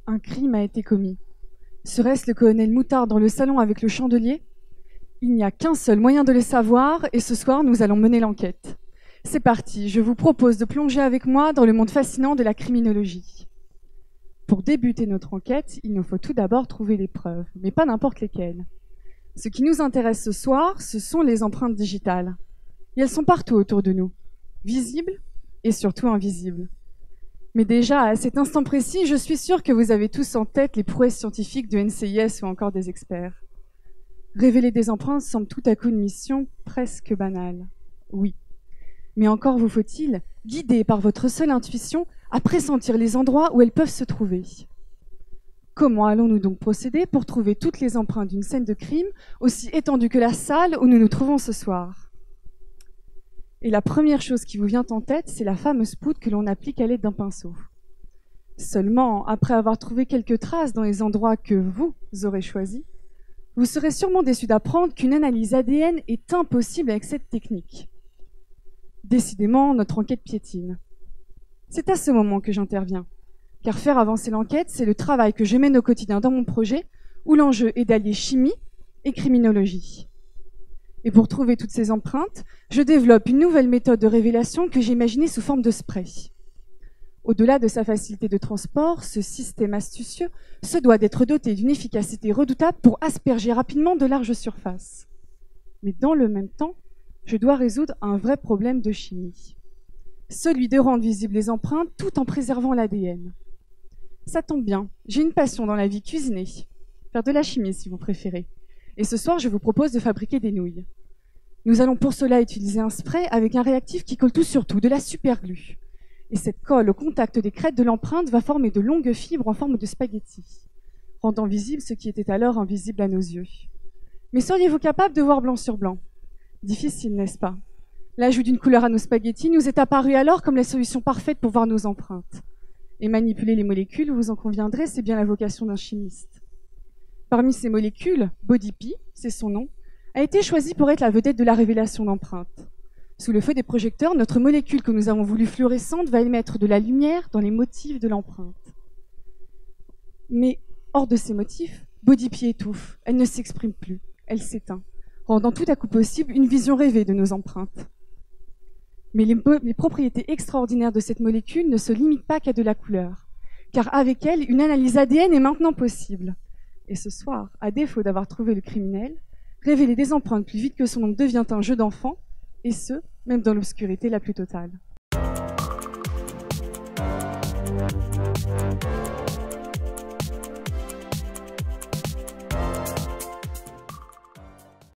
Un crime a été commis. Serait-ce le colonel Moutard dans le salon avec le chandelier? Il n'y a qu'un seul moyen de le savoir, et ce soir, nous allons mener l'enquête. C'est parti, je vous propose de plonger avec moi dans le monde fascinant de la criminologie. Pour débuter notre enquête, il nous faut tout d'abord trouver des preuves, mais pas n'importe lesquelles. Ce qui nous intéresse ce soir, ce sont les empreintes digitales. Et elles sont partout autour de nous, visibles et surtout invisibles. Mais déjà, à cet instant précis, je suis sûre que vous avez tous en tête les prouesses scientifiques de NCIS ou encore des experts. Révéler des empreintes semble tout à coup une mission presque banale. Oui. Mais encore vous faut-il, guidé par votre seule intuition, à pressentir les endroits où elles peuvent se trouver. Comment allons-nous donc procéder pour trouver toutes les empreintes d'une scène de crime aussi étendue que la salle où nous nous trouvons ce soir? Et la première chose qui vous vient en tête, c'est la fameuse poudre que l'on applique à l'aide d'un pinceau. Seulement, après avoir trouvé quelques traces dans les endroits que vous aurez choisis, vous serez sûrement déçu d'apprendre qu'une analyse ADN est impossible avec cette technique. Décidément, notre enquête piétine. C'est à ce moment que j'interviens, car faire avancer l'enquête, c'est le travail que je mène au quotidien dans mon projet, où l'enjeu est d'allier chimie et criminologie. Et pour trouver toutes ces empreintes, je développe une nouvelle méthode de révélation que j'ai imaginée sous forme de spray. Au-delà de sa facilité de transport, ce système astucieux se doit d'être doté d'une efficacité redoutable pour asperger rapidement de larges surfaces. Mais dans le même temps, je dois résoudre un vrai problème de chimie. Celui de rendre visibles les empreintes tout en préservant l'ADN. Ça tombe bien, j'ai une passion dans la vie, cuisiner. Faire de la chimie si vous préférez. Et ce soir, je vous propose de fabriquer des nouilles. Nous allons pour cela utiliser un spray avec un réactif qui colle tout sur tout, de la superglue. Et cette colle au contact des crêtes de l'empreinte va former de longues fibres en forme de spaghettis, rendant visible ce qui était alors invisible à nos yeux. Mais seriez-vous capable de voir blanc sur blanc? Difficile, n'est-ce pas? L'ajout d'une couleur à nos spaghettis nous est apparu alors comme la solution parfaite pour voir nos empreintes. Et manipuler les molécules, vous en conviendrez, c'est bien la vocation d'un chimiste. Parmi ces molécules, BodyP, c'est son nom, a été choisi pour être la vedette de la révélation d'empreintes. Sous le feu des projecteurs, notre molécule que nous avons voulu fluorescente va émettre de la lumière dans les motifs de l'empreinte. Mais hors de ces motifs, BodyP étouffe, elle ne s'exprime plus, elle s'éteint, rendant tout à coup possible une vision rêvée de nos empreintes. Mais les propriétés extraordinaires de cette molécule ne se limitent pas qu'à de la couleur, car avec elle, une analyse ADN est maintenant possible. Et ce soir, à défaut d'avoir trouvé le criminel, révéler des empreintes plus vite que son nom devient un jeu d'enfant, et ce, même dans l'obscurité la plus totale.